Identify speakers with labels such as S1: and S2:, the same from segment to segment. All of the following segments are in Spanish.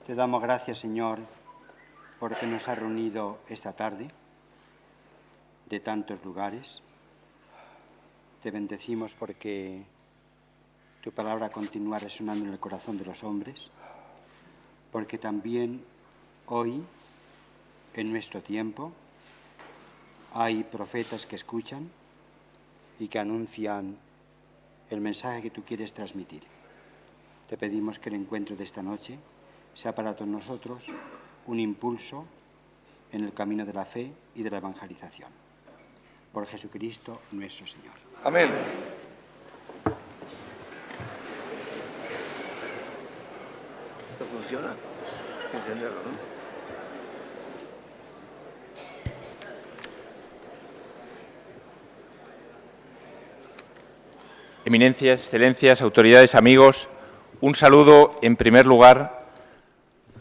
S1: Te damos gracias, Señor, porque nos has reunido esta tarde de tantos lugares. Te bendecimos porque tu palabra continúa resonando en el corazón de los hombres, porque también hoy, en nuestro tiempo, hay profetas que escuchan y que anuncian el mensaje que tú quieres transmitir. Te pedimos que el encuentro de esta noche sea para todos nosotros un impulso en el camino de la fe y de la evangelización. Por Jesucristo nuestro Señor.
S2: Amén. ¿Esto funciona? Hay que entenderlo, ¿no?
S3: Eminencias, excelencias, autoridades, amigos, un saludo en primer lugar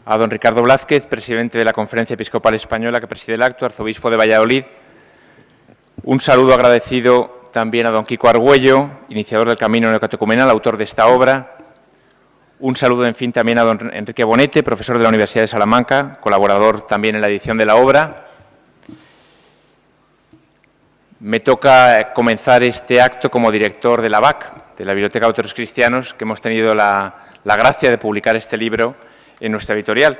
S3: a don Ricardo Blázquez, presidente de la Conferencia Episcopal Española que preside el acto, arzobispo de Valladolid. Un saludo agradecido también a don Kiko Argüello, iniciador del Camino Neocatecumenal, autor de esta obra. Un saludo, en fin, también a don Enrique Bonete, profesor de la Universidad de Salamanca, colaborador también en la edición de la obra. Me toca comenzar este acto como director de la BAC, de la Biblioteca de Autores Cristianos, que hemos tenido la gracia de publicar este libro en nuestra editorial.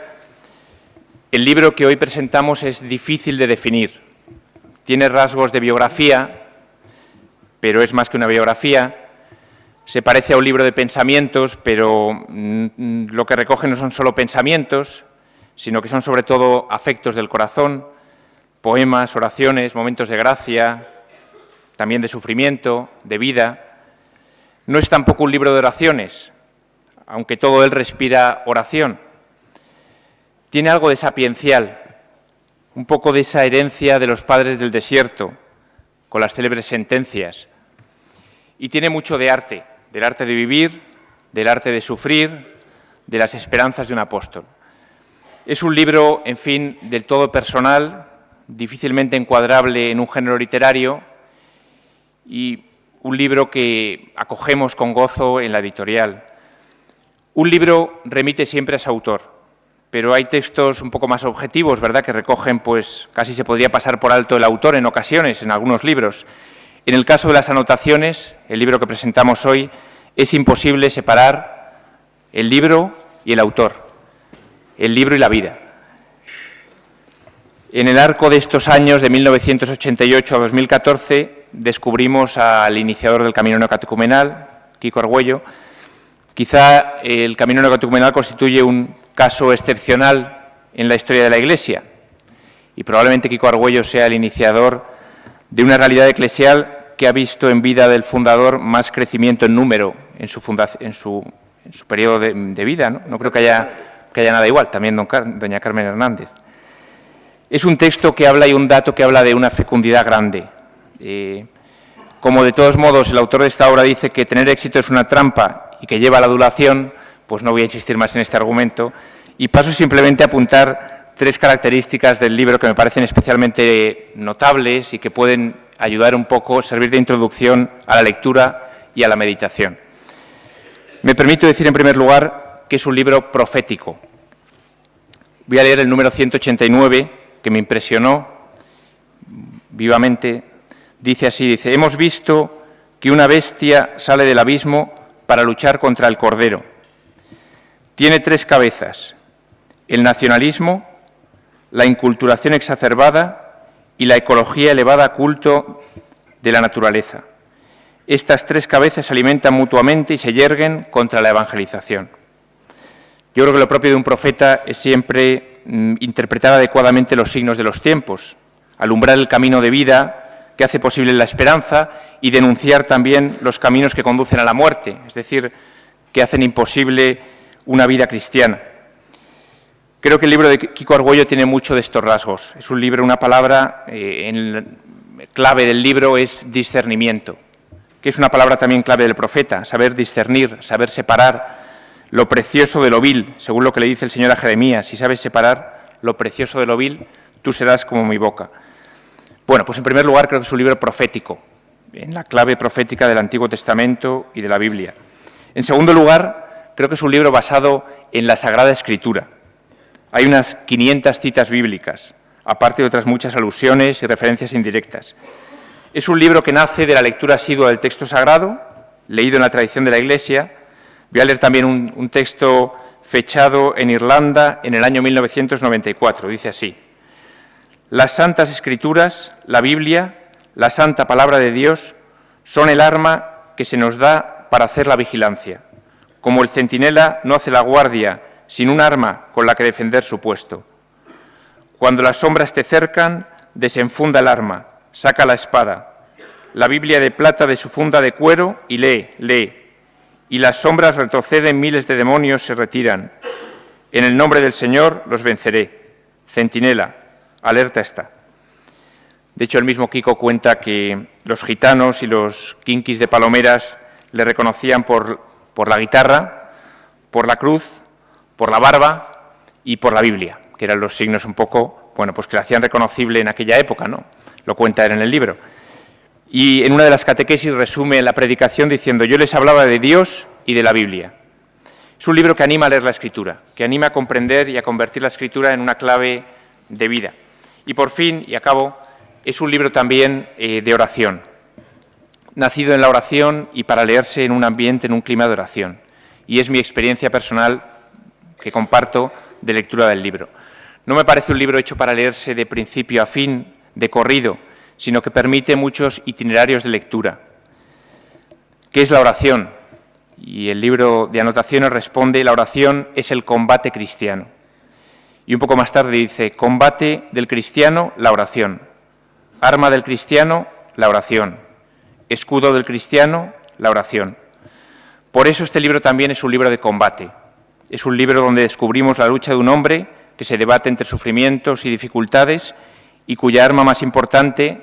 S3: El libro que hoy presentamos es difícil de definir. Tiene rasgos de biografía, pero es más que una biografía. Se parece a un libro de pensamientos, pero lo que recoge no son solo pensamientos, sino que son sobre todo afectos del corazón, poemas, oraciones, momentos de gracia, también de sufrimiento, de vida. No es tampoco un libro de oraciones, aunque todo él respira oración. Tiene algo de sapiencial, un poco de esa herencia de los padres del desierto, con las célebres sentencias. Y tiene mucho de arte, del arte de vivir, del arte de sufrir, de las esperanzas de un apóstol. Es un libro, en fin, del todo personal, difícilmente encuadrable en un género literario y un libro que acogemos con gozo en la editorial. Un libro remite siempre a su autor, pero hay textos un poco más objetivos, ¿verdad?, que recogen, pues, casi se podría pasar por alto el autor en ocasiones, en algunos libros. En el caso de las anotaciones, el libro que presentamos hoy, es imposible separar el libro y el autor, el libro y la vida. En el arco de estos años, de 1988 a 2014, descubrimos al iniciador del Camino Neocatecumenal, Kiko Argüello. Quizá el Camino Neocatecumenal constituye un caso excepcional en la historia de la Iglesia y probablemente Kiko Argüello sea el iniciador de una realidad eclesial que ha visto en vida del fundador más crecimiento en número en su periodo de vida, ¿no? No creo que haya nada igual, también doña Carmen Hernández. Es un texto que habla y un dato que habla de una fecundidad grande. Como de todos modos el autor de esta obra dice que tener éxito es una trampa y que lleva a la adulación, pues no voy a insistir más en este argumento y paso simplemente a apuntar tres características del libro que me parecen especialmente notables y que pueden ayudar un poco, servir de introducción a la lectura y a la meditación. Me permito decir en primer lugar que es un libro profético. Voy a leer el número 189, que me impresionó vivamente. Dice así, dice: hemos visto que una bestia sale del abismo para luchar contra el Cordero. Tiene tres cabezas: el nacionalismo, la inculturación exacerbada y la ecología elevada a culto de la naturaleza. Estas tres cabezas se alimentan mutuamente y se yerguen contra la evangelización. Yo creo que lo propio de un profeta es siempre interpretar adecuadamente los signos de los tiempos, alumbrar el camino de vida que hace posible la esperanza y denunciar también los caminos que conducen a la muerte, es decir, que hacen imposible una vida cristiana. Creo que el libro de Kiko Argüello tiene mucho de estos rasgos. Es un libro, una palabra clave del libro es discernimiento, que es una palabra también clave del profeta, saber discernir, saber separar lo precioso de lo vil, según lo que le dice el Señor a Jeremías: si sabes separar lo precioso de lo vil, tú serás como mi boca. Bueno, pues en primer lugar creo que es un libro profético, en la clave profética del Antiguo Testamento y de la Biblia. En segundo lugar, creo que es un libro basado en la Sagrada Escritura. Hay unas 500 citas bíblicas, aparte de otras muchas alusiones y referencias indirectas. Es un libro que nace de la lectura asidua del texto sagrado, leído en la tradición de la Iglesia. Voy a leer también un texto fechado en Irlanda en el año 1994. Dice así: las Santas Escrituras, la Biblia, la Santa Palabra de Dios, son el arma que se nos da para hacer la vigilancia. Como el centinela no hace la guardia sin un arma con la que defender su puesto. Cuando las sombras te cercan, desenfunda el arma, saca la espada, la Biblia de plata de su funda de cuero y lee. Y las sombras retroceden, miles de demonios se retiran. En el nombre del Señor los venceré. Centinela, alerta está. De hecho, el mismo Kiko cuenta que los gitanos y los kinkis de Palomeras le reconocían por la guitarra, por la cruz, por la barba y por la Biblia, que eran los signos un poco, bueno, pues que le hacían reconocible en aquella época, ¿no? Lo cuenta él en el libro. Y en una de las catequesis resume la predicación diciendo: yo les hablaba de Dios y de la Biblia. Es un libro que anima a leer la Escritura, que anima a comprender y a convertir la Escritura en una clave de vida. Y por fin, y acabo, es un libro también de oración, nacido en la oración y para leerse en un ambiente, en un clima de oración. Y es mi experiencia personal que comparto de lectura del libro. No me parece un libro hecho para leerse de principio a fin, de corrido, sino que permite muchos itinerarios de lectura. ¿Qué es la oración? Y el libro de anotaciones responde: la oración es el combate cristiano. Y un poco más tarde dice: combate del cristiano, la oración. Arma del cristiano, la oración. Escudo del cristiano, la oración. Por eso este libro también es un libro de combate. Es un libro donde descubrimos la lucha de un hombre que se debate entre sufrimientos y dificultades y cuya arma más importante,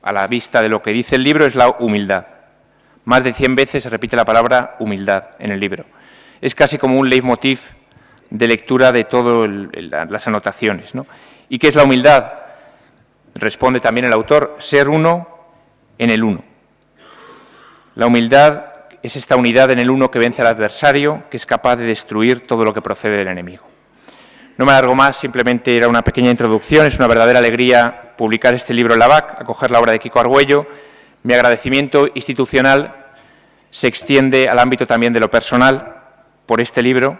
S3: a la vista de lo que dice el libro, es la humildad. Más de 100 veces se repite la palabra humildad en el libro. Es casi como un leitmotiv de lectura de todas las anotaciones, ¿no? ¿Y qué es la humildad? Responde también el autor: ser uno en el uno. La humildad es esta unidad en el uno que vence al adversario, que es capaz de destruir todo lo que procede del enemigo. No me alargo más, simplemente era una pequeña introducción. Es una verdadera alegría publicar este libro en la BAC, acoger la obra de Kiko Argüello. Mi agradecimiento institucional se extiende al ámbito también de lo personal por este libro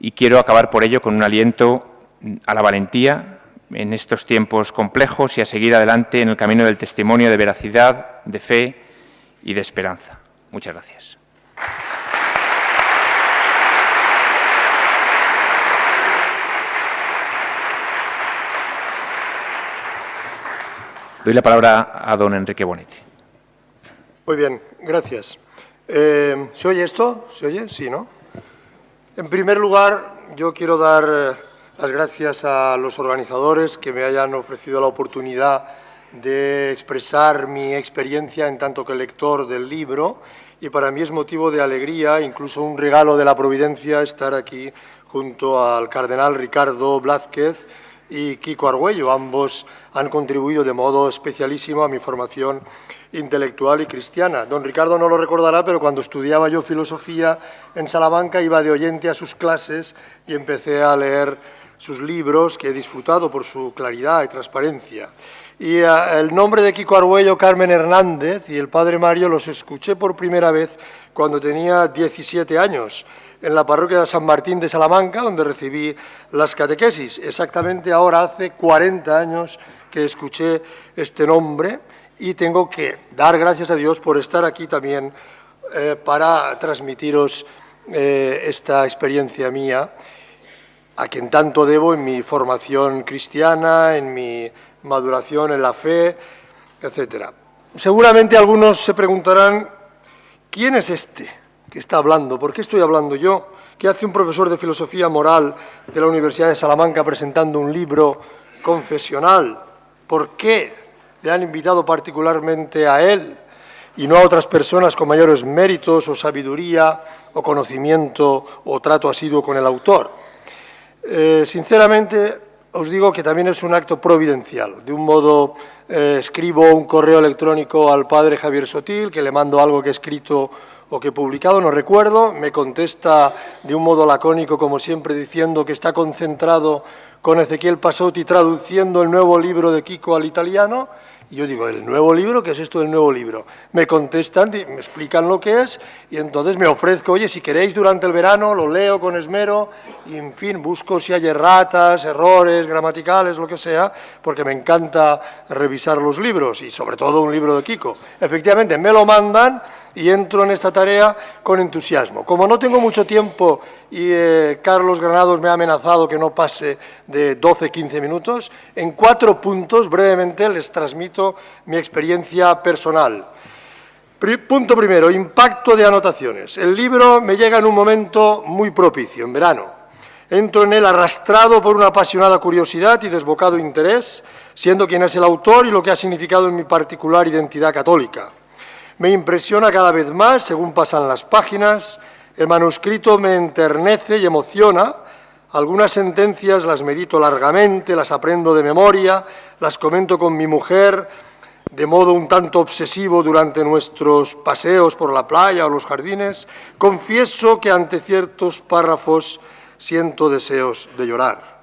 S3: y quiero acabar por ello con un aliento a la valentía en estos tiempos complejos y a seguir adelante en el camino del testimonio de veracidad, de fe y de esperanza. Muchas gracias. Doy la palabra a don Enrique Bonetti.
S4: Muy bien, gracias. ¿Se oye esto? ¿Se oye? Sí, ¿no? En primer lugar, yo quiero dar las gracias a los organizadores que me hayan ofrecido la oportunidad de expresar mi experiencia en tanto que lector del libro, y para mí es motivo de alegría, incluso un regalo de la providencia, estar aquí junto al cardenal Ricardo Blázquez y Kiko Argüello. Ambos han contribuido de modo especialísimo a mi formación intelectual y cristiana. Don Ricardo no lo recordará, pero cuando estudiaba yo filosofía en Salamanca iba de oyente a sus clases y empecé a leer sus libros, que he disfrutado por su claridad y transparencia. Y el nombre de Kiko Argüello, Carmen Hernández y el padre Mario los escuché por primera vez cuando tenía 17 años, en la parroquia de San Martín de Salamanca, donde recibí las catequesis. Exactamente ahora hace 40 años que escuché este nombre y tengo que dar gracias a Dios por estar aquí también para transmitiros esta experiencia mía, a quien tanto debo en mi formación cristiana, en mi maduración en la fe, etc. Seguramente algunos se preguntarán: ¿quién es este que está hablando? ¿Por qué estoy hablando yo? ¿Qué hace un profesor de filosofía moral de la Universidad de Salamanca presentando un libro confesional? ¿Por qué le han invitado particularmente a él y no a otras personas con mayores méritos o sabiduría o conocimiento o trato asiduo con el autor? Sinceramente, os digo que también es un acto providencial. De un modo, escribo un correo electrónico al padre Javier Sotil, que le mando algo que he escrito o que he publicado, no recuerdo, me contesta de un modo lacónico, como siempre, diciendo que está concentrado con Ezequiel Pasotti traduciendo el nuevo libro de Kiko al italiano. Y yo digo, ¿el nuevo libro? ¿Qué es esto del nuevo libro? Me contestan, me explican lo que es, y entonces me ofrezco, oye, si queréis durante el verano, lo leo con esmero, y en fin, busco si hay erratas, errores gramaticales, lo que sea, porque me encanta revisar los libros, y sobre todo un libro de Kiko. Efectivamente, me lo mandan y entro en esta tarea con entusiasmo. Como no tengo mucho tiempo y Carlos Granados me ha amenazado que no pase de 12-15 minutos, en 4 puntos brevemente les transmito mi experiencia personal. Punto primero, impacto de anotaciones. El libro me llega en un momento muy propicio, en verano. Entro en él arrastrado por una apasionada curiosidad y desbocado interés, siendo quien es el autor y lo que ha significado en mi particular identidad católica. Me impresiona cada vez más, según pasan las páginas, el manuscrito me enternece y emociona. Algunas sentencias las medito largamente, las aprendo de memoria, las comento con mi mujer, de modo un tanto obsesivo durante nuestros paseos por la playa o los jardines. Confieso que ante ciertos párrafos siento deseos de llorar.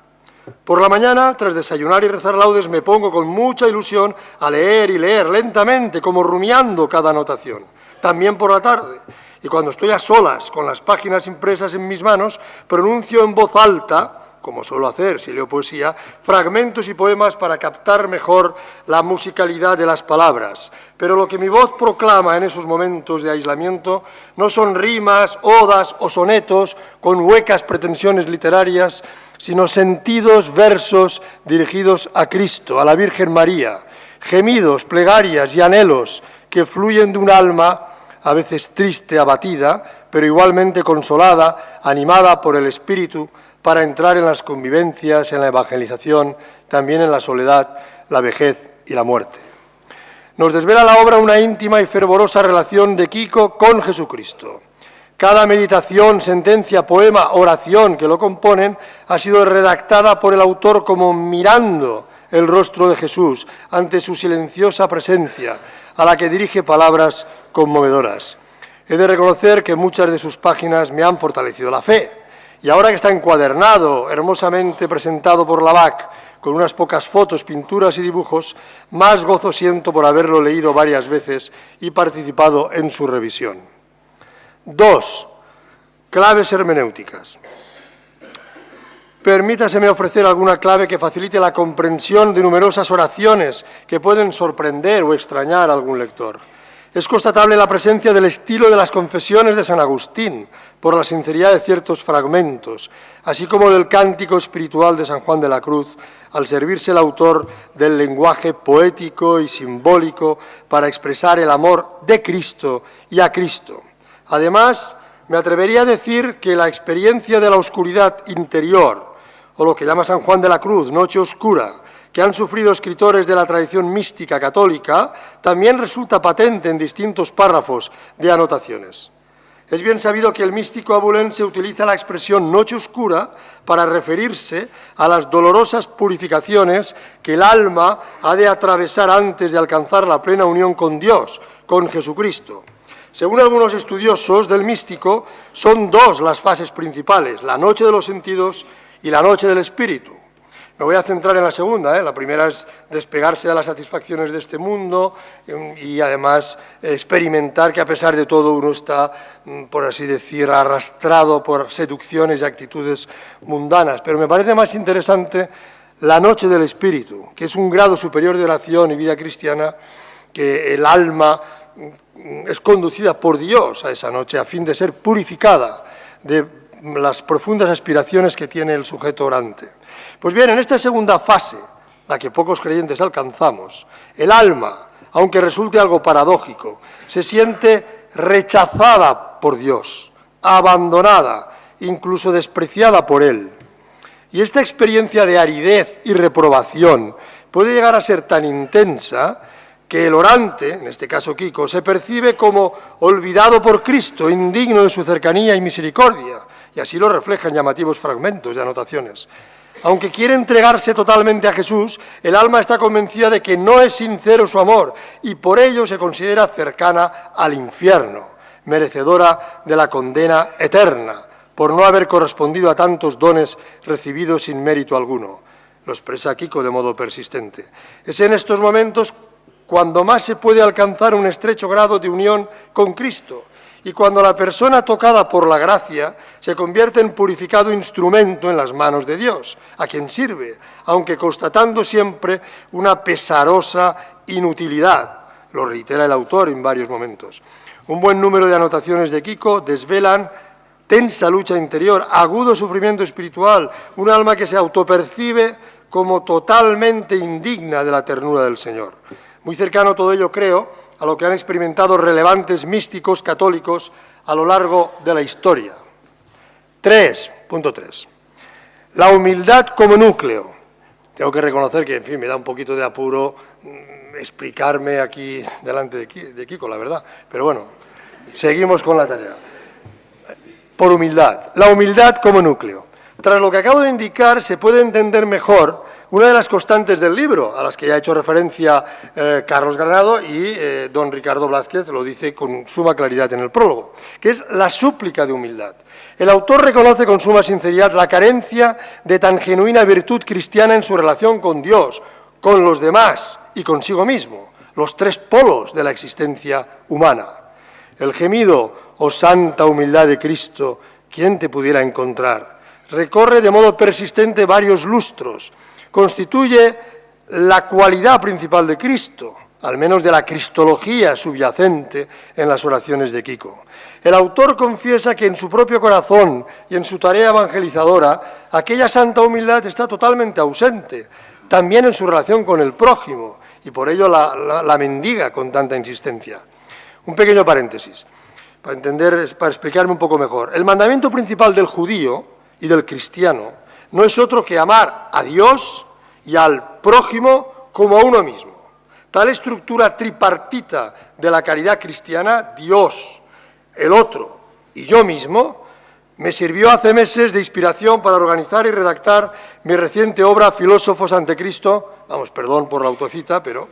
S4: Por la mañana, tras desayunar y rezar laudes, me pongo con mucha ilusión a leer y leer lentamente, como rumiando cada anotación. También por la tarde, y cuando estoy a solas con las páginas impresas en mis manos, pronuncio en voz alta, como suelo hacer si leo poesía, fragmentos y poemas para captar mejor la musicalidad de las palabras. Pero lo que mi voz proclama en esos momentos de aislamiento no son rimas, odas o sonetos con huecas pretensiones literarias, sino sentidos versos dirigidos a Cristo, a la Virgen María, gemidos, plegarias y anhelos que fluyen de un alma a veces triste, abatida, pero igualmente consolada, animada por el Espíritu, para entrar en las convivencias, en la evangelización, también en la soledad, la vejez y la muerte. Nos desvela la obra una íntima y fervorosa relación de Kiko con Jesucristo. Cada meditación, sentencia, poema, oración que lo componen ha sido redactada por el autor como mirando el rostro de Jesús ante su silenciosa presencia, a la que dirige palabras conmovedoras. He de reconocer que muchas de sus páginas me han fortalecido la fe, y ahora que está encuadernado, hermosamente presentado por Lavac, con unas pocas fotos, pinturas y dibujos, más gozo siento por haberlo leído varias veces y participado en su revisión. 2. Claves hermenéuticas. Permítaseme ofrecer alguna clave que facilite la comprensión de numerosas oraciones que pueden sorprender o extrañar a algún lector. Es constatable la presencia del estilo de las confesiones de San Agustín, por la sinceridad de ciertos fragmentos, así como del cántico espiritual de San Juan de la Cruz, al servirse el autor del lenguaje poético y simbólico para expresar el amor de Cristo y a Cristo. Además, me atrevería a decir que la experiencia de la oscuridad interior, o lo que llama San Juan de la Cruz, noche oscura, que han sufrido escritores de la tradición mística católica, también resulta patente en distintos párrafos de anotaciones. Es bien sabido que el místico abulense utiliza la expresión noche oscura para referirse a las dolorosas purificaciones que el alma ha de atravesar antes de alcanzar la plena unión con Dios, con Jesucristo. Según algunos estudiosos del místico, son 2 las fases principales, la noche de los sentidos y la noche del espíritu. Me voy a centrar en la segunda, La primera es despegarse de las satisfacciones de este mundo y además experimentar que a pesar de todo uno está, por así decir, arrastrado por seducciones y actitudes mundanas. Pero me parece más interesante la noche del espíritu, que es un grado superior de oración y vida cristiana, que el alma es conducida por Dios a esa noche a fin de ser purificada de las profundas aspiraciones que tiene el sujeto orante. Pues bien, en esta segunda fase, la que pocos creyentes alcanzamos, el alma, aunque resulte algo paradójico, se siente rechazada por Dios, abandonada, incluso despreciada por Él. Y esta experiencia de aridez y reprobación puede llegar a ser tan intensa que el orante, en este caso Kiko, se percibe como olvidado por Cristo, indigno de su cercanía y misericordia, y así lo reflejan llamativos fragmentos de anotaciones. Aunque quiere entregarse totalmente a Jesús, el alma está convencida de que no es sincero su amor y por ello se considera cercana al infierno. merecedora de la condena eterna, por no haber correspondido a tantos dones recibidos sin mérito alguno. Lo expresa Kiko de modo persistente. Es en estos momentos cuando más se puede alcanzar un estrecho grado de unión con Cristo, y cuando la persona tocada por la gracia se convierte en purificado instrumento en las manos de Dios, a quien sirve, aunque constatando siempre una pesarosa inutilidad. Lo reitera el autor en varios momentos. Un buen número de anotaciones de Kiko desvelan tensa lucha interior, agudo sufrimiento espiritual, un alma que se autopercibe como totalmente indigna de la ternura del Señor. Muy cercano todo ello, creo, a lo que han experimentado relevantes místicos católicos a lo largo de la historia. 3.3. La humildad como núcleo. Tengo que reconocer que, en fin, me da un poquito de apuro explicarme aquí delante de Kiko, la verdad. Pero bueno, seguimos con la tarea. Por humildad. La humildad como núcleo. Tras lo que acabo de indicar, se puede entender mejor una de las constantes del libro, a las que ya ha hecho referencia Carlos Granado y don Ricardo Blázquez lo dice con suma claridad en el prólogo, que es la súplica de humildad. El autor reconoce con suma sinceridad la carencia de tan genuina virtud cristiana en su relación con Dios, con los demás y consigo mismo, los tres polos de la existencia humana. El gemido, oh santa humildad de Cristo, ¿quién te pudiera encontrar?, recorre de modo persistente varios lustros, constituye la cualidad principal de Cristo, al menos de la cristología subyacente en las oraciones de Kiko. El autor confiesa que en su propio corazón y en su tarea evangelizadora, aquella santa humildad está totalmente ausente, también en su relación con el prójimo, y por ello la mendiga con tanta insistencia. Un pequeño paréntesis, para explicarme un poco mejor. El mandamiento principal del judío y del cristiano no es otro que amar a Dios y al prójimo como a uno mismo. Tal estructura tripartita de la caridad cristiana, Dios, el otro y yo mismo, me sirvió hace meses de inspiración para organizar y redactar mi reciente obra Filósofos ante Cristo. Vamos, perdón por la autocita, pero...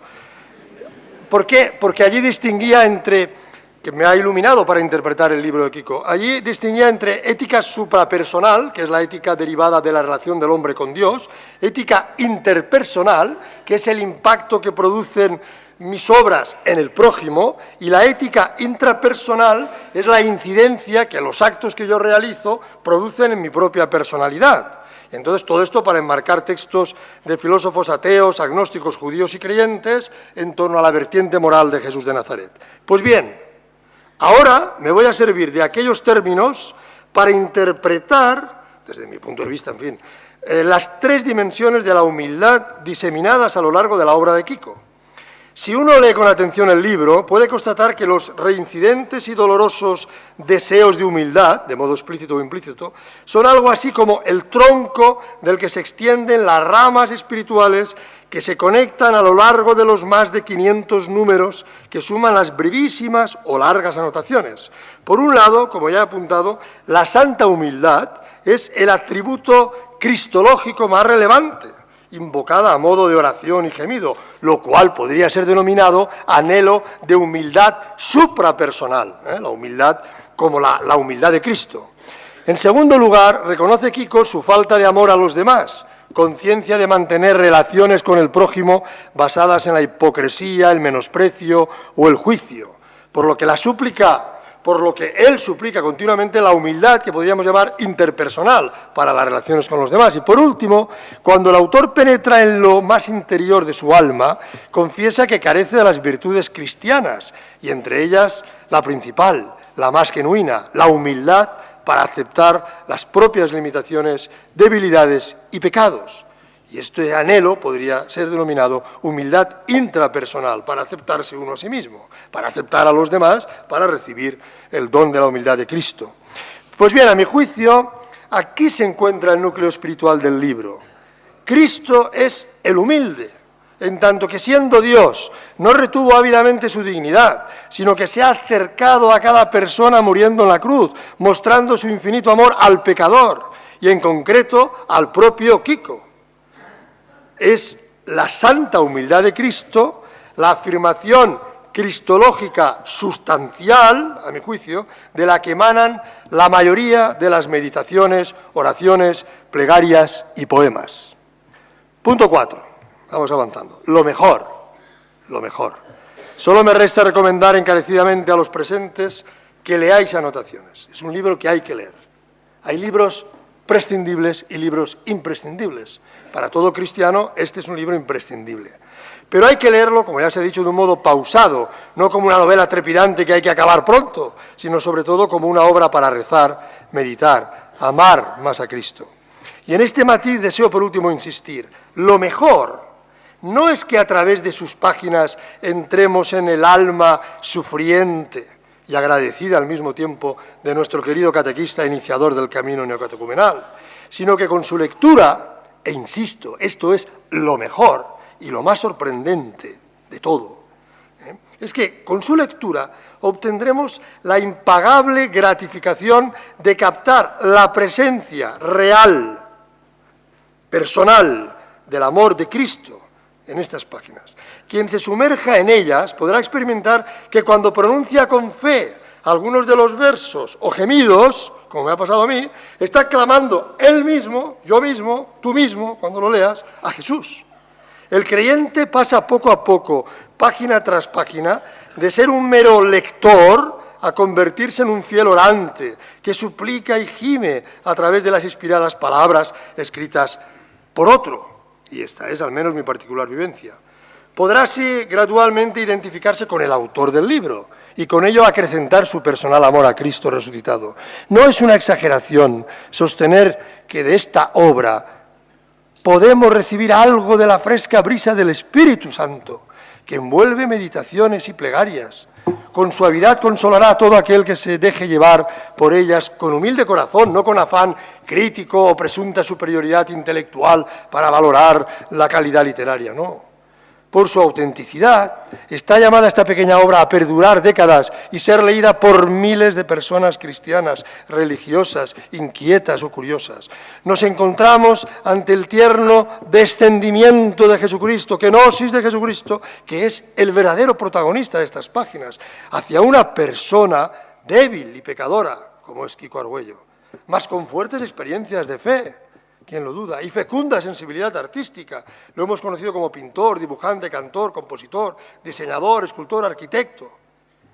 S4: ¿Por qué? Porque allí distinguía entre... que me ha iluminado para interpretar el libro de Kiko. Allí distinguía entre ética suprapersonal, que es la ética derivada de la relación del hombre con Dios, ética interpersonal, que es el impacto que producen mis obras en el prójimo, y la ética intrapersonal es la incidencia que los actos que yo realizo producen en mi propia personalidad. Entonces, todo esto para enmarcar textos de filósofos ateos, agnósticos, judíos y creyentes en torno a la vertiente moral de Jesús de Nazaret. Pues bien, ahora me voy a servir de aquellos términos para interpretar, desde mi punto de vista, en fin, las tres dimensiones de la humildad diseminadas a lo largo de la obra de Kiko. Si uno lee con atención el libro, puede constatar que los reincidentes y dolorosos deseos de humildad, de modo explícito o implícito, son algo así como el tronco del que se extienden las ramas espirituales que se conectan a lo largo de los más de 500 números que suman las brevísimas o largas anotaciones. Por un lado, como ya he apuntado, la santa humildad es el atributo cristológico más relevante, invocada a modo de oración y gemido, lo cual podría ser denominado anhelo de humildad suprapersonal, la humildad como la humildad de Cristo. En segundo lugar, reconoce Kiko su falta de amor a los demás, conciencia de mantener relaciones con el prójimo basadas en la hipocresía, el menosprecio o el juicio, por lo que él suplica continuamente la humildad que podríamos llamar interpersonal para las relaciones con los demás. Y por último, cuando el autor penetra en lo más interior de su alma, confiesa que carece de las virtudes cristianas, y entre ellas la principal, la más genuina, la humildad para aceptar las propias limitaciones, debilidades y pecados. Y este anhelo podría ser denominado humildad intrapersonal, para aceptarse uno a sí mismo, para aceptar a los demás, para recibir el don de la humildad de Cristo. Pues bien, a mi juicio, aquí se encuentra el núcleo espiritual del libro. Cristo es el humilde, en tanto que siendo Dios no retuvo ávidamente su dignidad, sino que se ha acercado a cada persona muriendo en la cruz, mostrando su infinito amor al pecador y en concreto al propio Kiko. Es la santa humildad de Cristo la afirmación cristológica sustancial, a mi juicio, de la que emanan la mayoría de las meditaciones, oraciones, plegarias y poemas. Punto 4. Vamos avanzando. Lo mejor. Lo mejor. Solo me resta recomendar encarecidamente a los presentes que leáis Anotaciones. Es un libro que hay que leer. Hay libros prescindibles y libros imprescindibles. Para todo cristiano, este es un libro imprescindible. Pero hay que leerlo, como ya se ha dicho, de un modo pausado, no como una novela trepidante que hay que acabar pronto, sino sobre todo como una obra para rezar, meditar, amar más a Cristo. Y en este matiz deseo por último insistir. Lo mejor no es que a través de sus páginas entremos en el alma sufriente y agradecida al mismo tiempo de nuestro querido catequista iniciador del camino neocatecumenal, sino que con su lectura, e insisto, esto es lo mejor y lo más sorprendente de todo, es que con su lectura obtendremos la impagable gratificación de captar la presencia real, personal, del amor de Cristo en estas páginas. Quien se sumerja en ellas podrá experimentar que cuando pronuncia con fe algunos de los versos o gemidos, como me ha pasado a mí, está clamando él mismo, yo mismo, tú mismo, cuando lo leas, a Jesús. El creyente pasa poco a poco, página tras página, de ser un mero lector a convertirse en un fiel orante que suplica y gime a través de las inspiradas palabras escritas por otro. Y esta es al menos mi particular vivencia. Podrá así gradualmente identificarse con el autor del libro y con ello acrecentar su personal amor a Cristo resucitado. No es una exageración sostener que de esta obra podemos recibir algo de la fresca brisa del Espíritu Santo, que envuelve meditaciones y plegarias. Con suavidad consolará a todo aquel que se deje llevar por ellas con humilde corazón, no con afán crítico o presunta superioridad intelectual para valorar la calidad literaria, no. Por su autenticidad, está llamada esta pequeña obra a perdurar décadas y ser leída por miles de personas cristianas, religiosas, inquietas o curiosas. Nos encontramos ante el tierno descendimiento de Jesucristo, kenosis de Jesucristo, que es el verdadero protagonista de estas páginas, hacia una persona débil y pecadora, como es Quico Argüello, mas con fuertes experiencias de fe. ¿Quién lo duda? Y fecunda sensibilidad artística. Lo hemos conocido como pintor, dibujante, cantor, compositor, diseñador, escultor, arquitecto.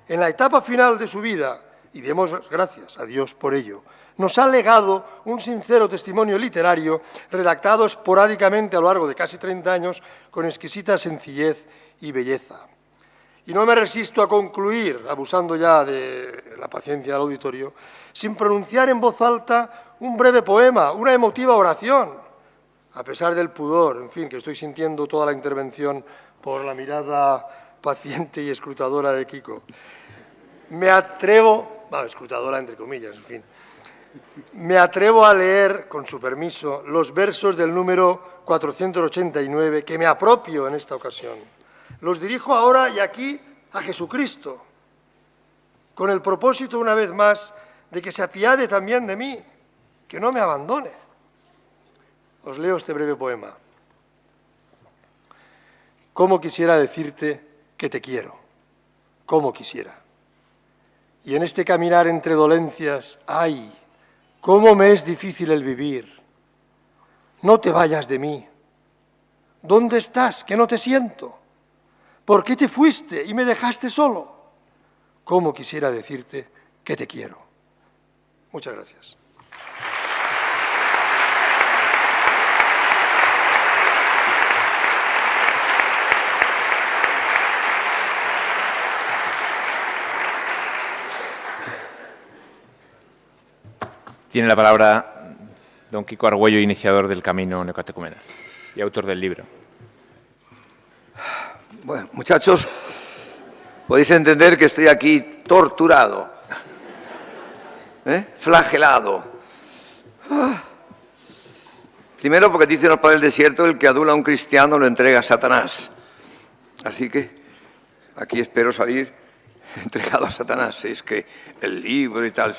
S4: En la etapa final de su vida, y demos gracias a Dios por ello, nos ha legado un sincero testimonio literario redactado esporádicamente a lo largo de casi 30 años con exquisita sencillez y belleza. Y no me resisto a concluir, abusando ya de la paciencia del auditorio, sin pronunciar en voz alta un breve poema, una emotiva oración, a pesar del pudor, en fin, que estoy sintiendo toda la intervención por la mirada paciente y escrutadora de Quico. Me atrevo, escrutadora entre comillas, en fin, me atrevo a leer, con su permiso, los versos del número 489, que me apropio en esta ocasión. Los dirijo ahora y aquí a Jesucristo, con el propósito, una vez más, de que se apiade también de mí, que no me abandone. Os leo este breve poema. Cómo quisiera decirte que te quiero, cómo quisiera. Y en este caminar entre dolencias, ¡ay! Cómo me es difícil el vivir. No te vayas de mí. ¿Dónde estás, que no te siento? ¿Por qué te fuiste y me dejaste solo? Cómo quisiera decirte que te quiero. Muchas gracias.
S3: Tiene la palabra don Quico Argüello, iniciador del camino neocatecumenal y autor del libro.
S2: Bueno, muchachos, podéis entender que estoy aquí torturado, flagelado. Primero porque dicen los padres del desierto, el que adula a un cristiano lo entrega a Satanás. Así que aquí espero salir entregado a Satanás. Es que el libro y tal.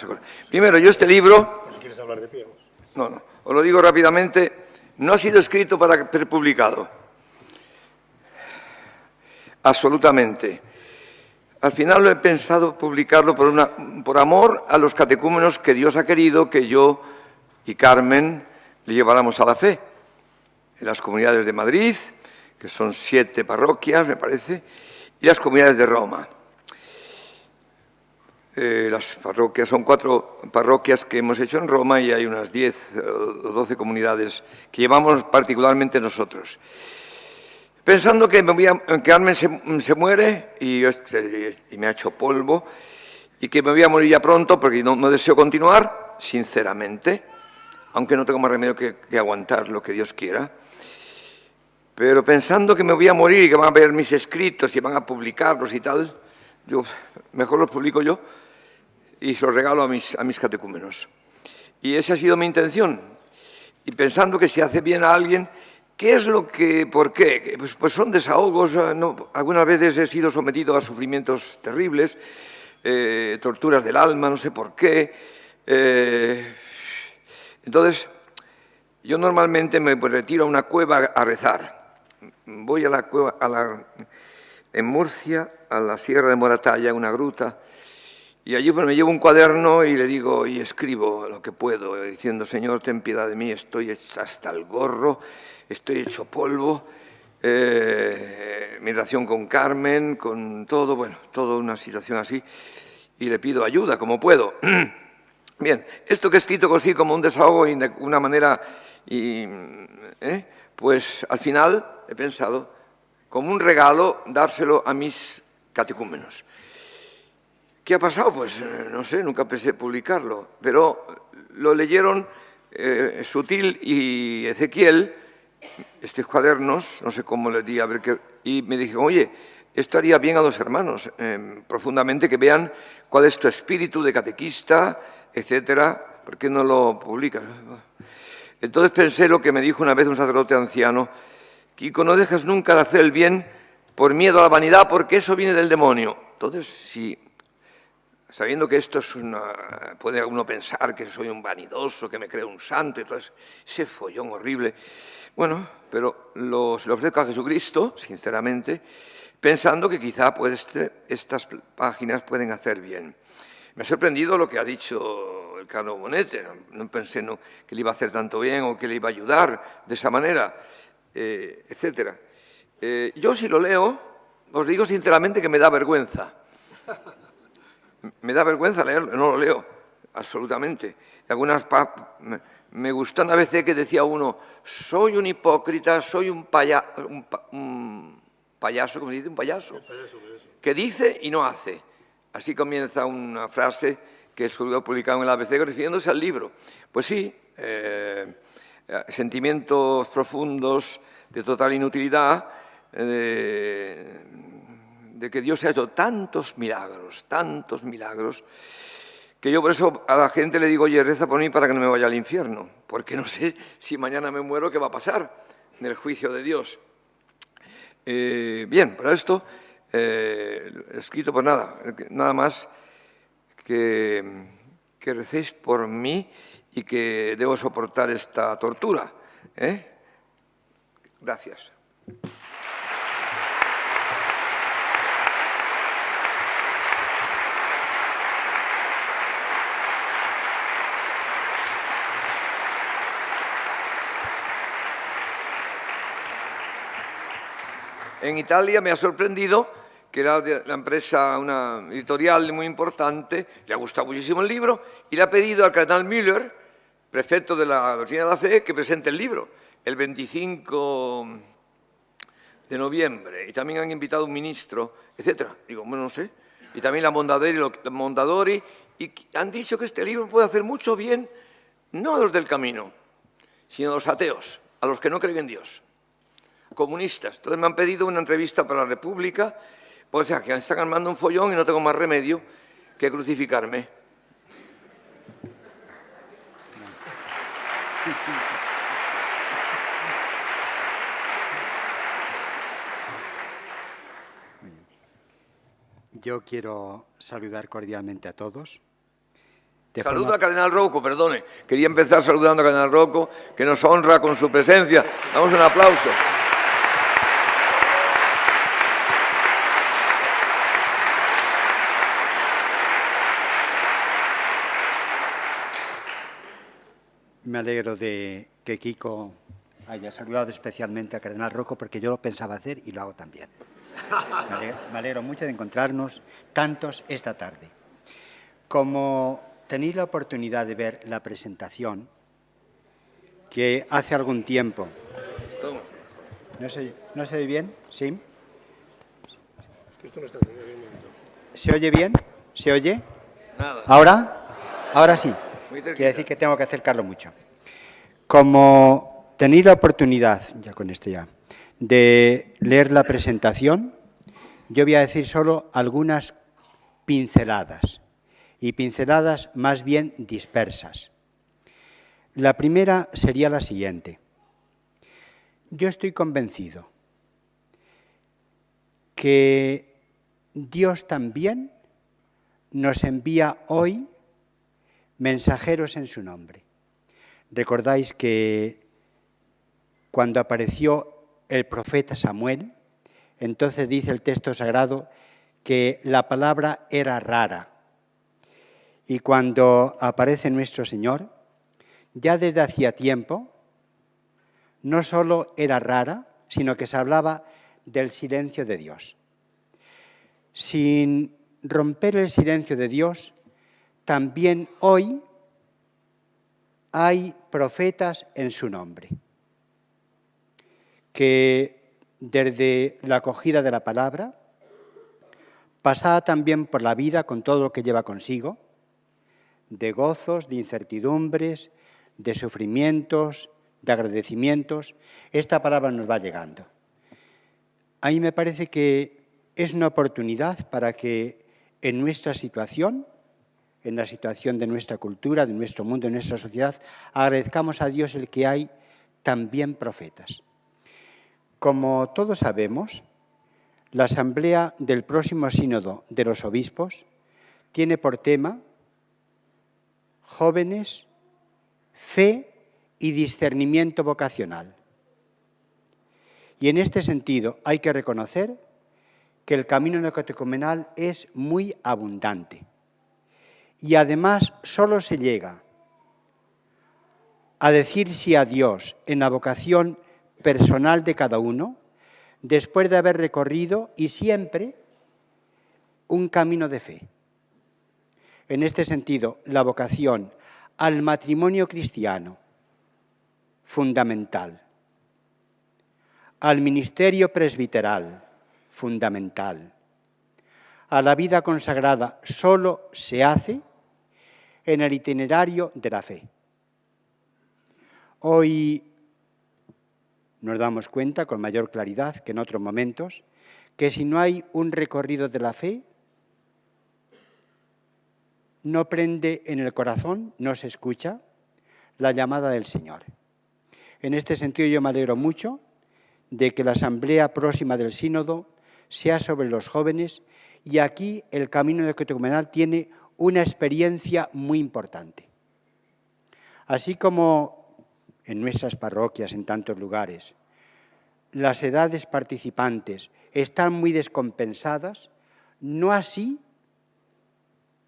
S2: Primero, yo este libro...
S4: ¿Quieres hablar de pie?
S2: No, os lo digo rápidamente, no ha sido escrito para ser publicado. Absolutamente. Al final lo he pensado publicarlo por amor a los catecúmenos que Dios ha querido que yo y Carmen le lleváramos a la fe. En las comunidades de Madrid, que son 7 parroquias, me parece, y las comunidades de Roma. Las parroquias son 4 parroquias que hemos hecho en Roma y hay unas 10 o 12 comunidades que llevamos particularmente nosotros. Pensando que Carmen se muere y me ha hecho polvo y que me voy a morir ya pronto porque no deseo continuar, sinceramente, aunque no tengo más remedio que aguantar lo que Dios quiera. Pero pensando que me voy a morir y que van a ver mis escritos y van a publicarlos y tal, yo mejor los publico yo y se los regalo a mis catecúmenos. Y esa ha sido mi intención. Y pensando que si hace bien a alguien, ¿qué es lo que, por qué? Pues son desahogos. ¿No? Algunas veces he sido sometido a sufrimientos terribles, torturas del alma, no sé por qué. Entonces, yo normalmente me retiro a una cueva a rezar. Voy a la cueva, en Murcia, a la Sierra de Moratalla, una gruta, y allí me llevo un cuaderno y le digo y escribo lo que puedo, diciendo, Señor, ten piedad de mí, estoy hasta el gorro, estoy hecho polvo, mi relación con Carmen, con todo, bueno, toda una situación así, y le pido ayuda como puedo. Bien, esto que he escrito así como un desahogo y de una manera, pues al final he pensado, como un regalo, dárselo a mis catecúmenos. ¿Qué ha pasado? Pues no sé, nunca pensé publicarlo, pero lo leyeron Sutil y Ezequiel, estos cuadernos, no sé cómo les di, a ver qué, y me dijeron, oye, esto haría bien a los hermanos, profundamente, que vean cuál es tu espíritu de catequista, etcétera, ¿por qué no lo publicas? Entonces pensé lo que me dijo una vez un sacerdote anciano, Kiko, no dejes nunca de hacer el bien por miedo a la vanidad, porque eso viene del demonio. Entonces, si sabiendo que esto es puede uno pensar que soy un vanidoso, que me creo un santo, entonces ese follón horrible. Bueno, pero lo ofrezco a Jesucristo, sinceramente, pensando que quizá pues, estas páginas pueden hacer bien. Me ha sorprendido lo que ha dicho el Carlo Bonete, no pensé que le iba a hacer tanto bien o que le iba a ayudar de esa manera, etcétera. Yo si lo leo, os digo sinceramente que me da vergüenza. Me da vergüenza leerlo, no lo leo, absolutamente. Algunas me gustó una vez que decía uno, soy un hipócrita, soy un payaso, ¿cómo se dice? Un payaso, que dice y no hace. Así comienza una frase que es publicada en el ABC refiriéndose al libro. Pues sí, sentimientos profundos de total inutilidad, de que Dios ha hecho tantos milagros, que yo por eso a la gente le digo, oye, reza por mí para que no me vaya al infierno, porque no sé si mañana me muero, ¿qué va a pasar en el juicio de Dios? Bien, para esto, escrito por nada más que recéis por mí y que debo soportar esta tortura. Gracias. En Italia me ha sorprendido que la empresa, una editorial muy importante, le ha gustado muchísimo el libro y le ha pedido al cardenal Müller, prefecto de la Doctrina de la Fe, que presente el libro el 25 de noviembre. Y también han invitado a un ministro, etcétera. Digo, bueno, no sé. Y también la Mondadori, y han dicho que este libro puede hacer mucho bien, no a los del camino, sino a los ateos, a los que no creen en Dios. Comunistas. Entonces me han pedido una entrevista para la República, o sea, que me están armando un follón y no tengo más remedio que crucificarme.
S1: Yo quiero saludar cordialmente a todos.
S2: Saludo al cardenal Rocco, perdone. Quería empezar saludando al cardenal Rocco, que nos honra con su presencia. Damos un aplauso.
S1: Me alegro de que Kiko haya saludado especialmente al cardenal Rocco, porque yo lo pensaba hacer y lo hago también. Me alegro mucho de encontrarnos tantos esta tarde. Como tenéis la oportunidad de ver la presentación, que hace algún tiempo... ¿No se oye bien? ¿Sí?
S4: Es que esto no está haciendo bien.
S1: ¿Se oye bien? ¿Se oye?
S2: Nada.
S1: ¿Ahora? Ahora sí.
S2: Muy cerquita.
S1: Quiere decir que tengo que acercarlo mucho. Como tenéis la oportunidad, ya con esto ya, de leer la presentación, yo voy a decir solo algunas pinceladas, y pinceladas más bien dispersas. La primera sería la siguiente. Yo estoy convencido que Dios también nos envía hoy mensajeros en su nombre. Recordáis que cuando apareció el profeta Samuel, entonces dice el texto sagrado que la palabra era rara. Y cuando aparece nuestro Señor, ya desde hacía tiempo, no solo era rara, sino que se hablaba del silencio de Dios. Sin romper el silencio de Dios, también hoy hay profetas en su nombre, que desde la acogida de la palabra, pasada también por la vida con todo lo que lleva consigo, de gozos, de incertidumbres, de sufrimientos, de agradecimientos, esta palabra nos va llegando. A mí me parece que es una oportunidad para que en nuestra situación, en la situación de nuestra cultura, de nuestro mundo, de nuestra sociedad, agradezcamos a Dios el que hay también profetas. Como todos sabemos, la asamblea del próximo sínodo de los obispos tiene por tema jóvenes, fe y discernimiento vocacional. Y en este sentido hay que reconocer que el camino neocatecumenal es muy abundante. Y además solo se llega a decir sí a Dios en la vocación personal de cada uno después de haber recorrido y siempre un camino de fe. En este sentido, la vocación al matrimonio cristiano, fundamental. Al ministerio presbiteral, fundamental. A la vida consagrada solo se hace en el itinerario de la fe. Hoy nos damos cuenta con mayor claridad que en otros momentos que si no hay un recorrido de la fe, no prende en el corazón, no se escucha la llamada del Señor. En este sentido yo me alegro mucho de que la asamblea próxima del sínodo sea sobre los jóvenes y aquí el camino neocatecumenal tiene una experiencia muy importante. Así como en nuestras parroquias, en tantos lugares, las edades participantes están muy descompensadas, no así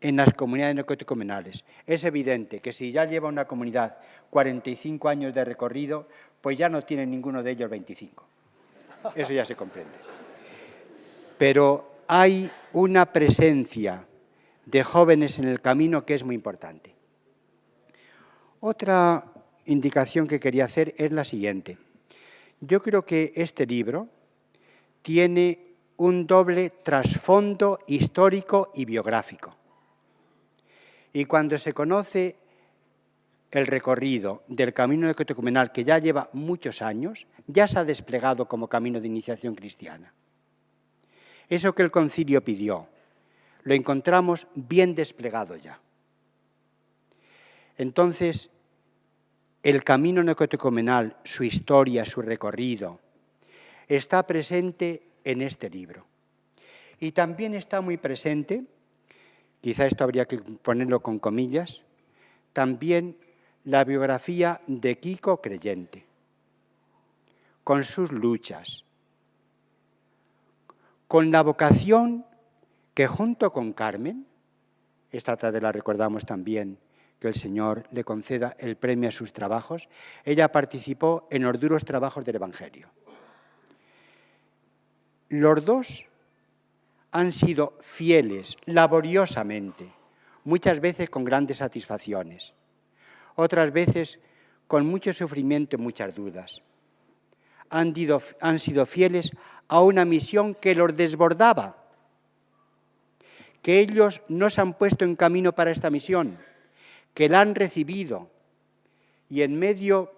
S1: en las comunidades neocatecumenales. Es evidente que si ya lleva una comunidad 45 años de recorrido, pues ya no tiene ninguno de ellos 25. Eso ya se comprende. Pero hay una presencia de jóvenes en el camino que es muy importante. Otra indicación que quería hacer es la siguiente. Yo creo que este libro tiene un doble trasfondo histórico y biográfico. Y cuando se conoce el recorrido del camino neocatecumenal, que ya lleva muchos años, ya se ha desplegado como camino de iniciación cristiana. Eso que el concilio pidió, lo encontramos bien desplegado ya. Entonces, el camino neocatecumenal, su historia, su recorrido, está presente en este libro. Y también está muy presente, quizá esto habría que ponerlo con comillas, también la biografía de Kiko Creyente, con sus luchas, con la vocación que junto con Carmen, esta tarde la recordamos también, que el Señor le conceda el premio a sus trabajos. Ella participó en los duros trabajos del Evangelio. Los dos han sido fieles, laboriosamente, muchas veces con grandes satisfacciones, otras veces con mucho sufrimiento y muchas dudas. Han sido fieles a una misión que los desbordaba, que ellos no se han puesto en camino para esta misión, que la han recibido y en medio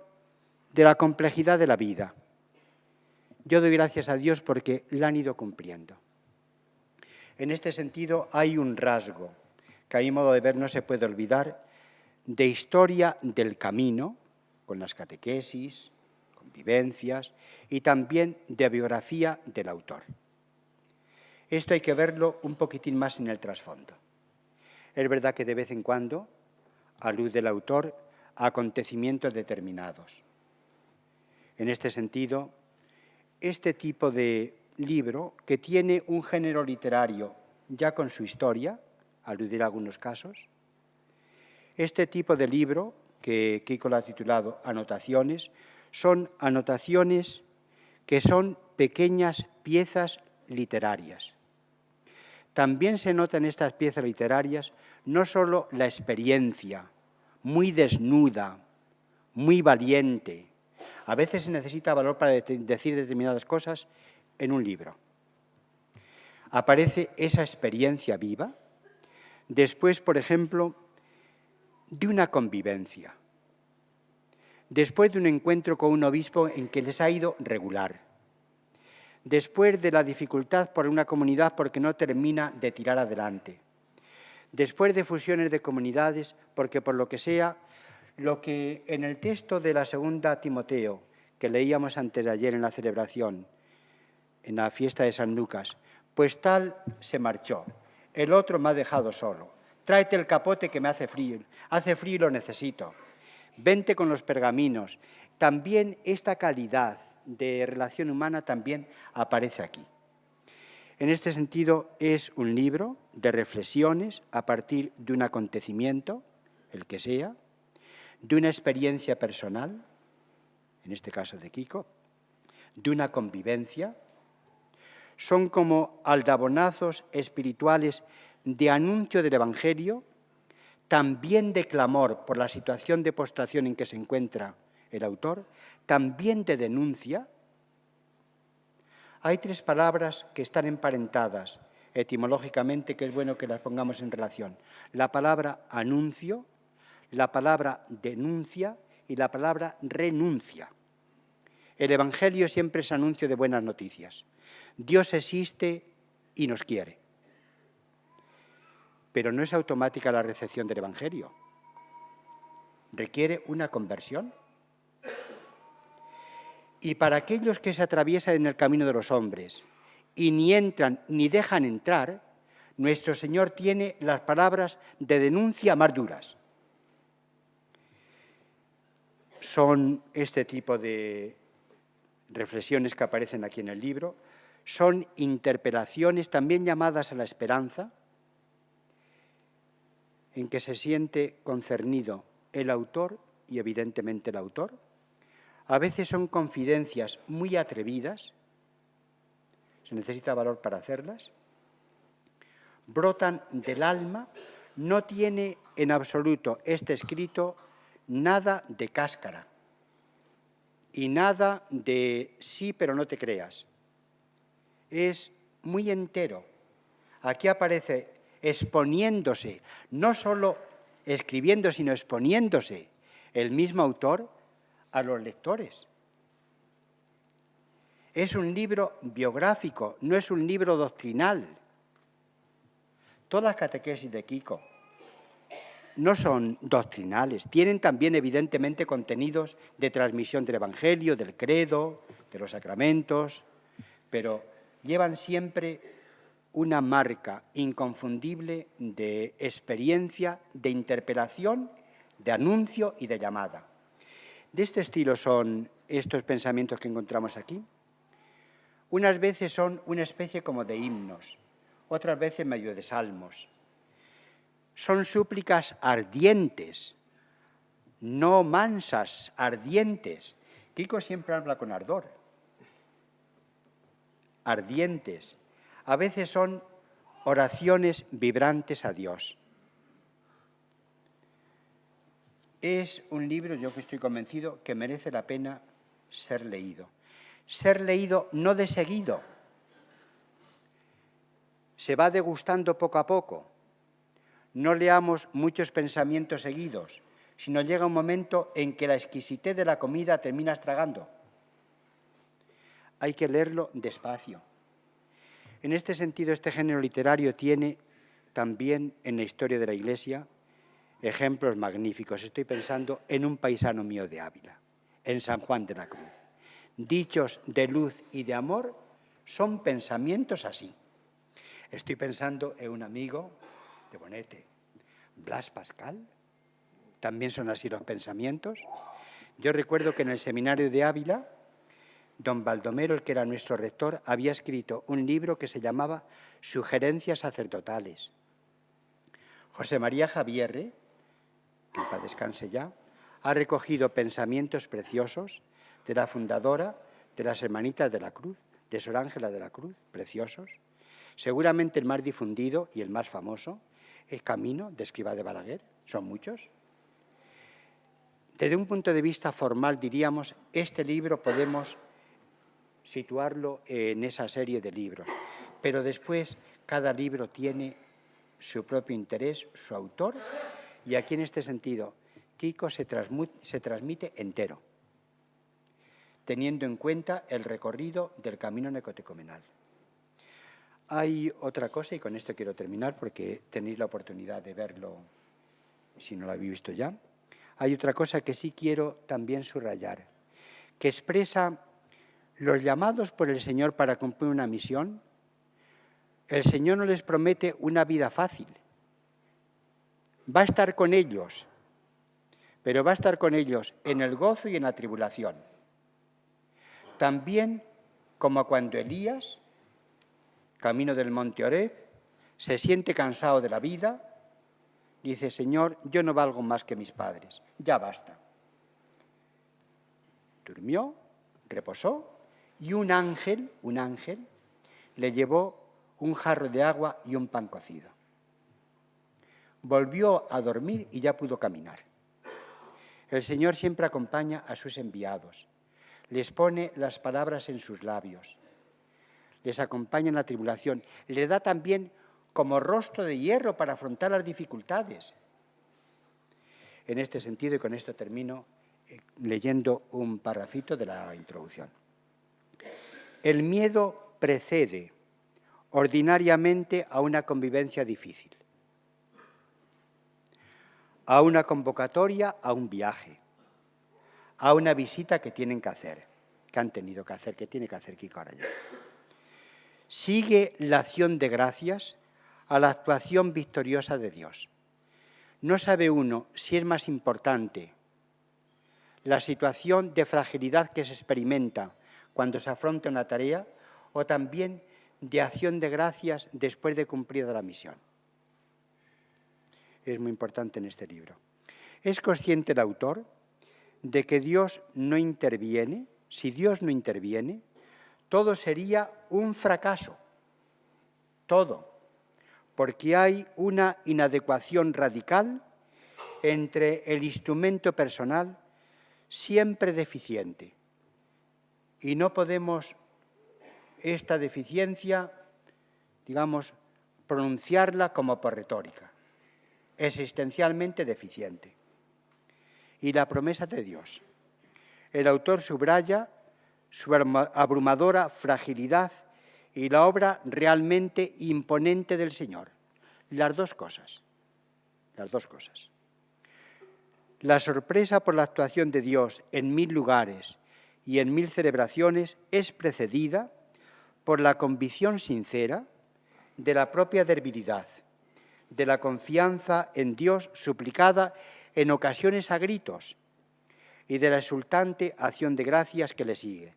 S1: de la complejidad de la vida. Yo doy gracias a Dios porque la han ido cumpliendo. En este sentido hay un rasgo que a mi modo de ver no se puede olvidar, de historia del camino, con las catequesis, con vivencias y también de biografía del autor. Esto hay que verlo un poquitín más en el trasfondo. Es verdad que de vez en cuando alude el autor a acontecimientos determinados. En este sentido, este tipo de libro, que tiene un género literario ya con su historia, aludiré a algunos casos, este tipo de libro, que Kiko lo ha titulado Anotaciones, son anotaciones que son pequeñas piezas literarias. También se nota en estas piezas literarias no solo la experiencia, muy desnuda, muy valiente. A veces se necesita valor para decir determinadas cosas en un libro. Aparece esa experiencia viva, después, por ejemplo, de una convivencia, después de un encuentro con un obispo en que les ha ido regular, después de la dificultad por una comunidad porque no termina de tirar adelante, después de fusiones de comunidades porque por lo que sea, lo que en el texto de la segunda Timoteo, que leíamos antes de ayer en la celebración, en la fiesta de San Lucas, pues tal se marchó, el otro me ha dejado solo, tráete el capote que me hace frío y lo necesito, vente con los pergaminos. También esta calidad de relación humana también aparece aquí. En este sentido, es un libro de reflexiones a partir de un acontecimiento, el que sea, de una experiencia personal, en este caso de Kiko, de una convivencia. Son como aldabonazos espirituales de anuncio del Evangelio, también de clamor por la situación de postración en que se encuentra el autor, también de denuncia. Hay tres palabras que están emparentadas etimológicamente, que es bueno que las pongamos en relación. La palabra anuncio, la palabra denuncia y la palabra renuncia. El Evangelio siempre es anuncio de buenas noticias. Dios existe y nos quiere. Pero no es automática la recepción del Evangelio. Requiere una conversión. Y para aquellos que se atraviesan en el camino de los hombres y ni entran ni dejan entrar, nuestro Señor tiene las palabras de denuncia más duras. Son este tipo de reflexiones que aparecen aquí en el libro, son interpelaciones también llamadas a la esperanza, en que se siente concernido el autor y evidentemente el autor. A veces son confidencias muy atrevidas, se necesita valor para hacerlas, brotan del alma, no tiene en absoluto este escrito nada de cáscara y nada de sí pero no te creas. Es muy entero. Aquí aparece exponiéndose, no solo escribiendo, sino exponiéndose el mismo autor a los lectores. Es un libro biográfico, no es un libro doctrinal. Todas las catequesis de Kiko no son doctrinales, tienen también evidentemente contenidos de transmisión del Evangelio, del credo, de los sacramentos, pero llevan siempre una marca inconfundible de experiencia, de interpelación, de anuncio y de llamada. De este estilo son estos pensamientos que encontramos aquí. Unas veces son una especie como de himnos, otras veces medio de salmos. Son súplicas ardientes, no mansas, ardientes. Kiko siempre habla con ardor. Ardientes. A veces son oraciones vibrantes a Dios. Es un libro, yo que estoy convencido, que merece la pena ser leído. Ser leído no de seguido. Se va degustando poco a poco. No leamos muchos pensamientos seguidos, sino llega un momento en que la exquisitez de la comida terminas tragando. Hay que leerlo despacio. En este sentido, este género literario tiene también en la historia de la Iglesia ejemplos magníficos. Estoy pensando en un paisano mío de Ávila, en San Juan de la Cruz. Dichos de luz y de amor son pensamientos así. Estoy pensando en un amigo de Bonete, Blas Pascal. También son así los pensamientos. Yo recuerdo que en el seminario de Ávila, don Baldomero, el que era nuestro rector, había escrito un libro que se llamaba Sugerencias sacerdotales. José María Javierre, que en paz descanse ya, ha recogido pensamientos preciosos de la fundadora de las Hermanitas de la Cruz, de Sor Ángela de la Cruz, preciosos. Seguramente el más difundido y el más famoso es Camino, de Escrivá de Balaguer, son muchos. Desde un punto de vista formal, diríamos, este libro podemos situarlo en esa serie de libros, pero después cada libro tiene su propio interés, su autor, y aquí en este sentido Kiko se transmite entero, teniendo en cuenta el recorrido del camino neocatecumenal. Hay otra cosa, y con esto quiero terminar porque tenéis la oportunidad de verlo si no lo habéis visto ya. Hay otra cosa que sí quiero también subrayar, que expresa los llamados por el Señor para cumplir una misión. El Señor no les promete una vida fácil. Va a estar con ellos, pero va a estar con ellos en el gozo y en la tribulación. También como cuando Elías, camino del monte Horeb, se siente cansado de la vida, dice: Señor, yo no valgo más que mis padres, ya basta. Durmió, reposó, y un ángel le llevó un jarro de agua y un pan cocido. Volvió a dormir y ya pudo caminar. El Señor siempre acompaña a sus enviados, les pone las palabras en sus labios, les acompaña en la tribulación, les da también como rostro de hierro para afrontar las dificultades. En este sentido, y con esto termino, leyendo un parrafito de la introducción. El miedo precede ordinariamente a una convivencia difícil, a una convocatoria, a un viaje, a una visita que tienen que hacer, que han tenido que hacer, que tiene que hacer Kiko ahora ya. Sigue la acción de gracias a la actuación victoriosa de Dios. No sabe uno si es más importante la situación de fragilidad que se experimenta cuando se afronta una tarea o también de acción de gracias después de cumplida la misión. Es muy importante en este libro. ¿Es consciente el autor de que Dios no interviene? Si Dios no interviene, todo sería un fracaso. Todo. Porque hay una inadecuación radical entre el instrumento personal, siempre deficiente. Y no podemos esta deficiencia, digamos, pronunciarla como por retórica. Existencialmente deficiente. Y la promesa de Dios. El autor subraya su abrumadora fragilidad y la obra realmente imponente del Señor. Las dos cosas. Las dos cosas. La sorpresa por la actuación de Dios en 1000 lugares y en 1000 celebraciones es precedida por la convicción sincera de la propia debilidad, de la confianza en Dios suplicada en ocasiones a gritos y de la exultante acción de gracias que le sigue.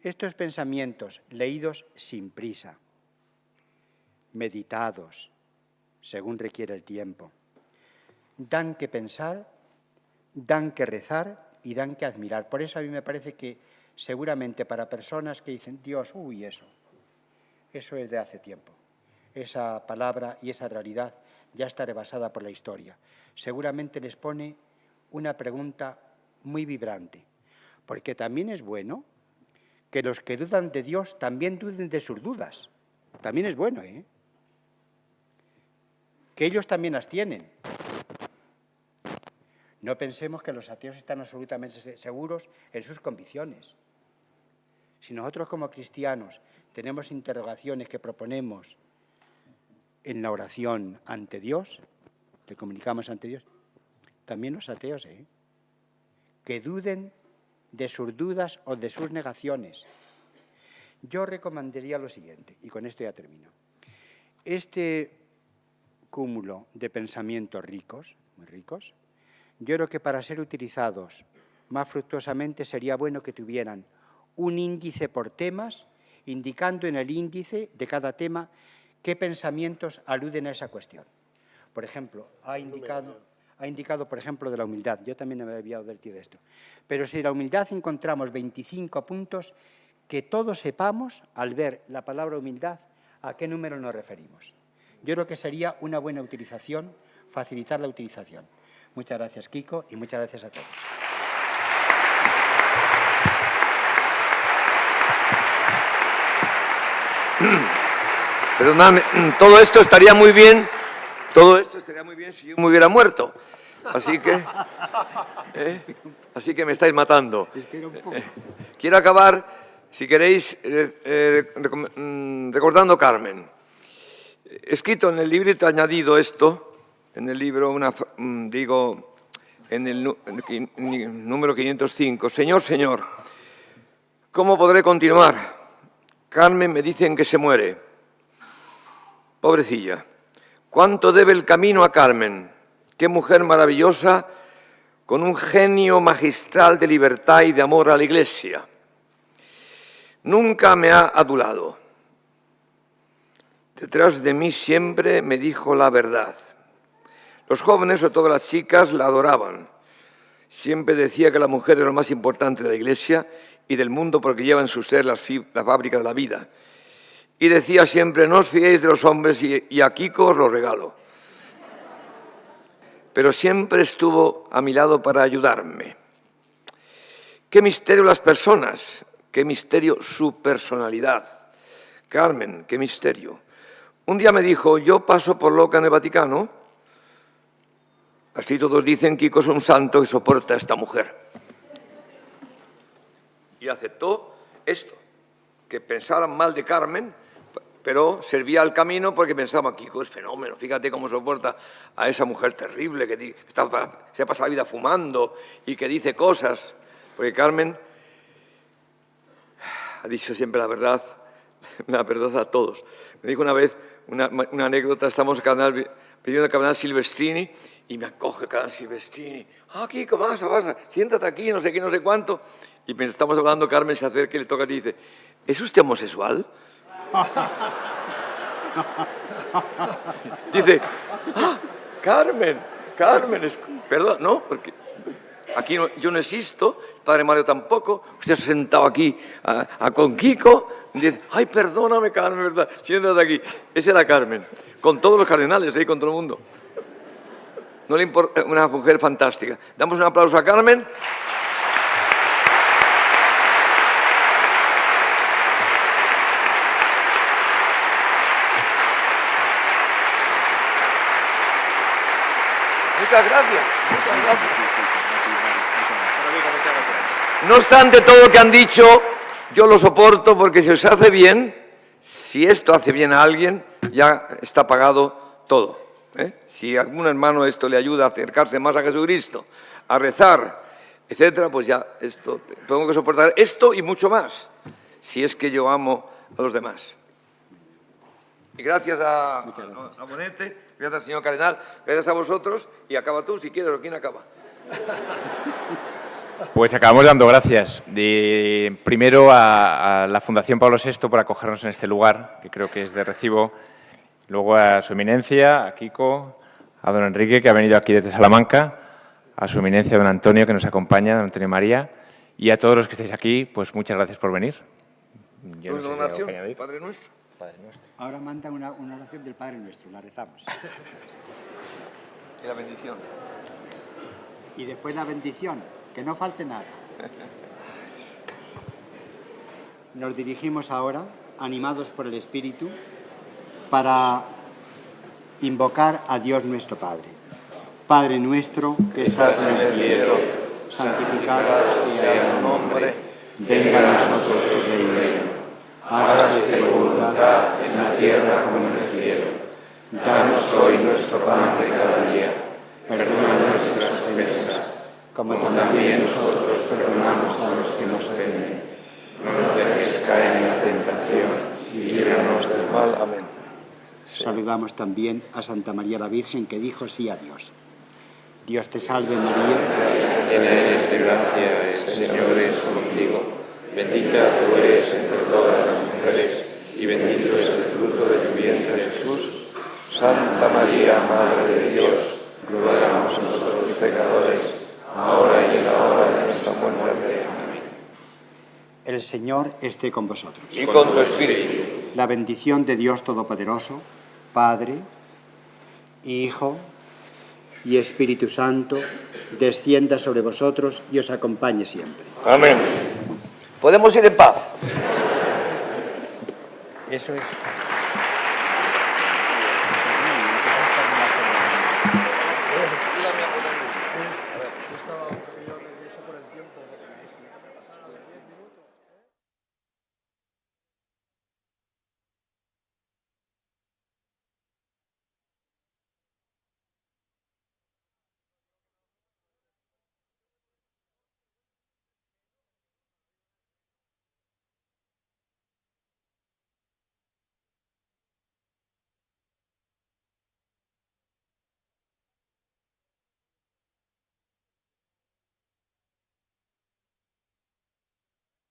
S1: Estos pensamientos leídos sin prisa, meditados, según requiere el tiempo. Dan que pensar, dan que rezar y dan que admirar. Por eso a mí me parece que seguramente para personas que dicen, Dios, uy, eso es de hace tiempo. Esa palabra y esa realidad ya está rebasada por la historia. Seguramente les pone una pregunta muy vibrante, porque también es bueno que los que dudan de Dios también duden de sus dudas. También es bueno, ¿eh? Que ellos también las tienen. No pensemos que los ateos están absolutamente seguros en sus convicciones. Si nosotros como cristianos tenemos interrogaciones que proponemos en la oración ante Dios, le comunicamos ante Dios, también los ateos, que duden de sus dudas o de sus negaciones. Yo recomendaría lo siguiente, y con esto ya termino. Este cúmulo de pensamientos ricos, muy ricos, yo creo que para ser utilizados más fructuosamente sería bueno que tuvieran un índice por temas, indicando en el índice de cada tema qué pensamientos aluden a esa cuestión. Por ejemplo, ha indicado, por ejemplo, de la humildad. Yo también me había advertido de esto. Pero si de la humildad encontramos 25 puntos, que todos sepamos, al ver la palabra humildad, a qué número nos referimos. Yo creo que sería una buena utilización, facilitar la utilización. Muchas gracias, Kiko, y muchas gracias a todos.
S2: Perdóname, todo esto estaría muy bien si yo me hubiera muerto. Así que me estáis matando. Quiero acabar, si queréis, recordando Carmen. He escrito en el librito, he añadido esto, en el libro, en el número 505. Señor, Señor, ¿cómo podré continuar? Carmen me dicen que se muere. Pobrecilla. ¿Cuánto debe el camino a Carmen? Qué mujer maravillosa, con un genio magistral de libertad y de amor a la Iglesia. Nunca me ha adulado. Detrás de mí siempre me dijo la verdad. Los jóvenes, sobre todo las chicas, la adoraban. Siempre decía que la mujer era lo más importante de la Iglesia y del mundo porque lleva en su ser la fábrica de la vida. Y decía siempre, no os fiéis de los hombres y a Kiko os lo regalo. Pero siempre estuvo a mi lado para ayudarme. Qué misterio las personas, qué misterio su personalidad. Carmen, qué misterio. Un día me dijo, yo paso por loca en el Vaticano. Así todos dicen, Kiko es un santo que soporta a esta mujer. Y aceptó esto, que pensaran mal de Carmen, pero servía al camino porque pensaba, Kiko es fenómeno, fíjate cómo soporta a esa mujer terrible que se pasa la vida fumando y que dice cosas. Porque Carmen ha dicho siempre la verdad, la verdad a todos. Me dijo una vez, una anécdota, estamos pidiendo al cardenal Silvestrini y me acoge el cardenal Silvestrini. Kiko, pasa, siéntate aquí, no sé qué, no sé cuánto. Y mientras estamos hablando, Carmen se acerca y le toca y dice, ¿es usted homosexual? Dice, Carmen, perdón, ¿no? Porque aquí yo no existo, padre Mario tampoco, usted se ha sentado aquí con Kiko, y dice, ay, perdóname, Carmen, ¿verdad? Siéntate aquí. Esa era Carmen, con todos los cardenales, con todo el mundo. No le importa, una mujer fantástica. Damos un aplauso a Carmen. Muchas gracias. No obstante todo lo que han dicho, yo lo soporto porque si os hace bien, si esto hace bien a alguien, ya está pagado todo. Si a algún hermano esto le ayuda a acercarse más a Jesucristo, a rezar, etcétera, pues ya esto, tengo que soportar esto y mucho más, si es que yo amo a los demás. Y gracias a Bonete, gracias señor cardenal, gracias a vosotros, y acaba tú si quieres, o quién acaba.
S3: Pues acabamos dando gracias. Primero a la Fundación Pablo VI por acogernos en este lugar, que creo que es de recibo, Luego a su eminencia, a Kiko, a don Enrique, que ha venido aquí desde Salamanca, a su eminencia don Antonio, que nos acompaña, don Antonio María, y a todos los que estáis aquí, pues muchas gracias por venir. Yo no sé si hay algo que añadir.
S2: Padre nuestro.
S3: Padre nuestro.
S1: Ahora manda una oración del Padre Nuestro, la rezamos.
S2: Y la bendición.
S1: Y después la bendición, que no falte nada. Nos dirigimos ahora, animados por el Espíritu, para invocar a Dios nuestro Padre. Padre nuestro que estás en el cielo, santificado sea tu nombre, venga a nosotros tu reino. Hágase tu voluntad en la tierra como en el cielo. Danos hoy nuestro pan de cada día. Perdona nuestras ofensas, como también nosotros perdonamos a los que nos ofenden. No nos dejes caer en la tentación y líbranos del mal.
S2: Amén.
S1: Saludamos también a Santa María la Virgen, que dijo sí a Dios. Dios te salve María,
S5: llena eres de gracia, el Señor es contigo. Bendita tú eres entre todas las mujeres, y bendito es el fruto de tu vientre, Jesús.
S2: Santa María, Madre de Dios,
S5: ruega por nosotros los pecadores, ahora y en la hora de nuestra muerte. Amén.
S1: el Señor esté con vosotros.
S2: y con tu espíritu.
S1: La bendición de Dios Todopoderoso, Padre, Hijo y Espíritu Santo, descienda sobre vosotros y os acompañe siempre.
S2: Amén. Podemos ir en paz.
S1: Eso es.